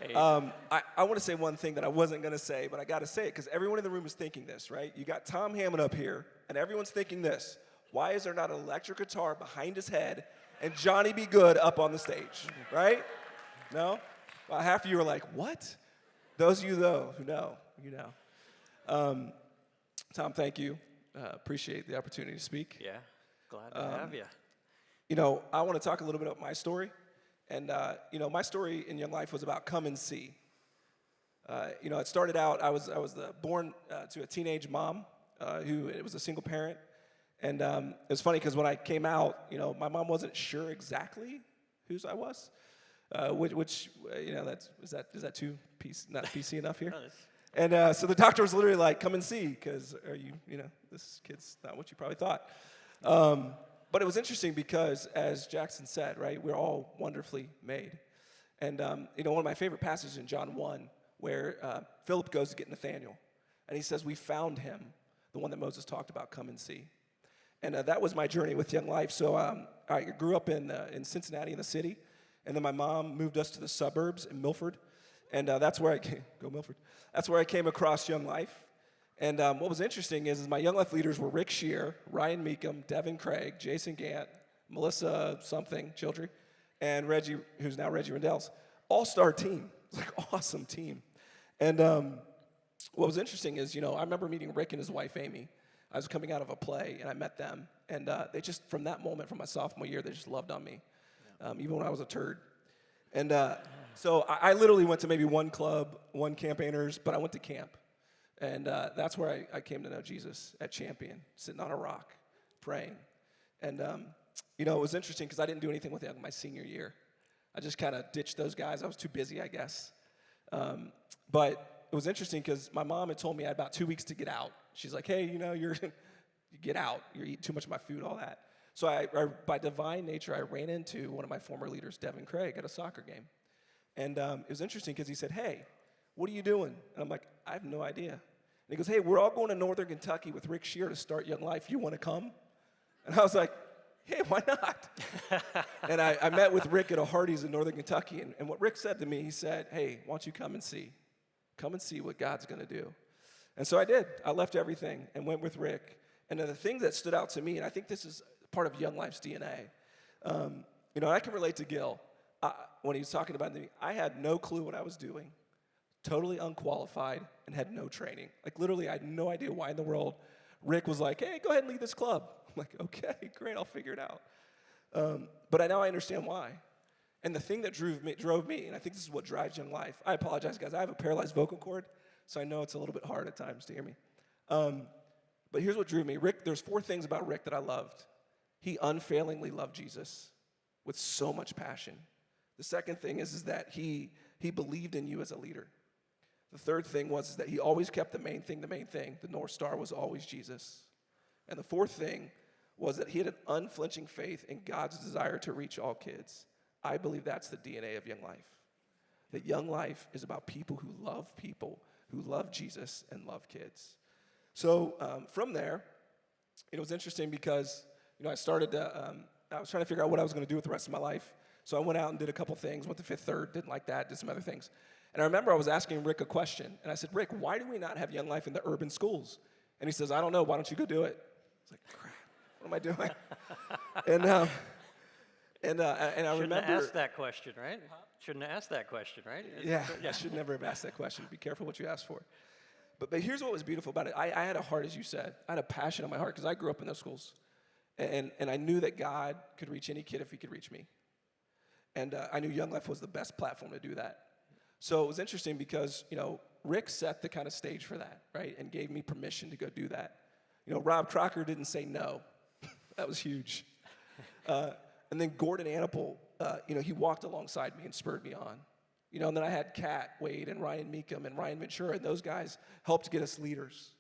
Hey, I want to say one thing that I wasn't going to say, but I got to say it because everyone in the room is thinking this, right? You got Tom Hammond up here, and everyone's thinking this. Why is there not an electric guitar behind his head and Johnny B. Good up on the stage, right? No? Well, half of you are like, what? Those of you, though, who know, you know. Tom, thank you. Appreciate the opportunity to speak. yeah, glad to have you. You know, I want to talk a little bit about my story. And, you know, my story in young life was about come and see. You know, it started out, I was born to a teenage mom who it was a single parent. And it was funny because when I came out, you know, my mom wasn't sure exactly whose I was, which you know, is that too not PC enough here? And so the doctor was literally like, come and see, because you know, this kid's not what you probably thought. But it was interesting because, as Jackson said, right, we're all wonderfully made. And, you know, one of my favorite passages in John 1, where Philip goes to get Nathanael, and he says, we found him, the one that Moses talked about, come and see. And that was my journey with Young Life. So I grew up in Cincinnati, in the city, and then my mom moved us to the suburbs in Milford, and that's where I came, go Milford, that's where I came across Young Life. And what was interesting is my Young Life leaders were Rick Shear, Ryan Meekum, Devin Craig, Jason Gant, Melissa something, Childry, and Reggie, who's now Reggie Rendell's all-star team. It was like an awesome team. And what was interesting is, you know, I remember meeting Rick and his wife, Amy. I was coming out of a play, and I met them. And they just, from that moment, from my sophomore year, they just loved on me, even when I was a turd. And so I literally went to maybe one club, one campaigners, but I went to camp. And that's where I came to know Jesus, at Champion, sitting on a rock, praying. And, you know, it was interesting because I didn't do anything with it my senior year. I just kind of ditched those guys. I was too busy, I guess. But it was interesting because my mom had told me I had about 2 weeks to get out. She's like, hey, you know, you get out. You're eating too much of my food, all that. So I, by divine nature, I ran into one of my former leaders, Devin Craig, at a soccer game. And it was interesting because he said, hey, what are you doing? And I'm like, I have no idea. And he goes, hey, we're all going to Northern Kentucky with Rick Shear to start Young Life. You want to come? And I was like, hey, why not? And I met with Rick at a Hardee's in Northern Kentucky. And what Rick said to me, he said, hey, why don't you come and see? Come and see what God's going to do. And so I did. I left everything and went with Rick. And then the thing that stood out to me, and I think this is part of Young Life's DNA, you know, I can relate to Gil. When he was talking about me, I had no clue what I was doing, totally unqualified, and had no training. Like, literally, I had no idea why in the world Rick was like, hey, go ahead and lead this club. I'm like, okay, great, I'll figure it out. But now I understand why. And the thing that drove me, and I think this is what drives Young Life. I apologize, guys. I have a paralyzed vocal cord, so I know it's a little bit hard at times to hear me. But here's what drew me. Rick, there's 4 things about Rick that I loved. He unfailingly loved Jesus with so much passion. The second thing is that he believed in you as a leader. The third thing was that he always kept the main thing. The North Star was always Jesus. And the fourth thing was that he had an unflinching faith in God's desire to reach all kids. I believe that's the DNA of Young Life. That Young Life is about people, who love Jesus and love kids. So from there, it was interesting because, you know, I was trying to figure out what I was going to do with the rest of my life. So I went out and did a couple things, went to Fifth Third, didn't like that, did some other things. And I remember I was asking Rick a question, and I said, Rick, why do we not have Young Life in the urban schools? And he says, I don't know, why don't you go do it? I was like, crap, what am I doing? and I remember. Shouldn't have asked that question, right? Shouldn't have asked that question, right? Yeah, I should never have asked that question. Be careful what you ask for. But here's what was beautiful about it. I had a heart, as you said. I had a passion in my heart because I grew up in those schools. And I knew that God could reach any kid if he could reach me. And I knew Young Life was the best platform to do that. So it was interesting because, you know, Rick set the kind of stage for that, right, and gave me permission to go do that. You know, Rob Crocker didn't say no. That was huge. And then Gordon Annapol, you know, he walked alongside me and spurred me on. You know, and then I had Kat Wade and Ryan Meekum and Ryan Ventura, and those guys helped get us leaders.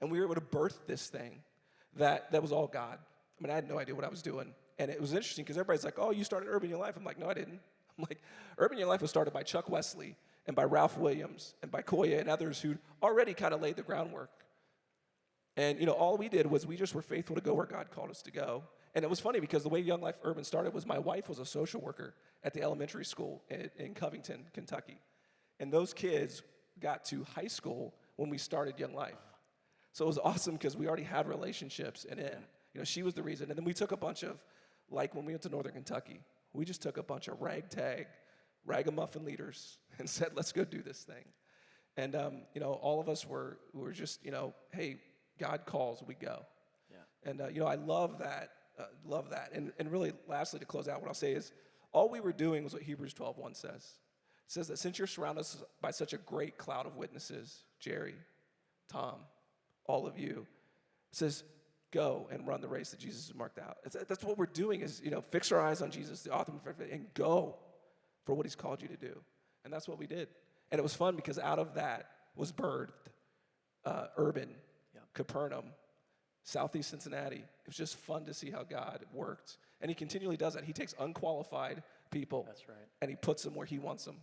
And we were able to birth this thing that was all God. I mean, I had no idea what I was doing. And it was interesting because everybody's like, oh, you started Urban Young Life. I'm like, no, I didn't. I'm like, Urban Young Life was started by Chuck Wesley and by Ralph Williams and by Koya and others who already kind of laid the groundwork. And, you know, all we did was we just were faithful to go where God called us to go. And it was funny because the way Young Life Urban started was my wife was a social worker at the elementary school in Covington, Kentucky. And those kids got to high school when we started Young Life. So it was awesome because we already had relationships. And then, she was the reason. And then we took a bunch of, like when we went to Northern Kentucky, we just took a bunch of ragamuffin leaders and said, let's go do this thing. And, all of us were just, hey, God calls, we go. Yeah. And, I love that. And really, lastly, to close out, what I'll say is, all we were doing was what Hebrews 12:1 says. It says that since you're surrounded by such a great cloud of witnesses, Jerry, Tom, all of you, it says, go and run the race that Jesus has marked out. That's what we're doing is, fix our eyes on Jesus, the author of faith, and go for what he's called you to do. And that's what we did. And it was fun because out of that was birthed Urban, Capernaum, Southeast Cincinnati. It was just fun to see how God worked. And he continually does that. He takes unqualified people. That's right. And he puts them where he wants them.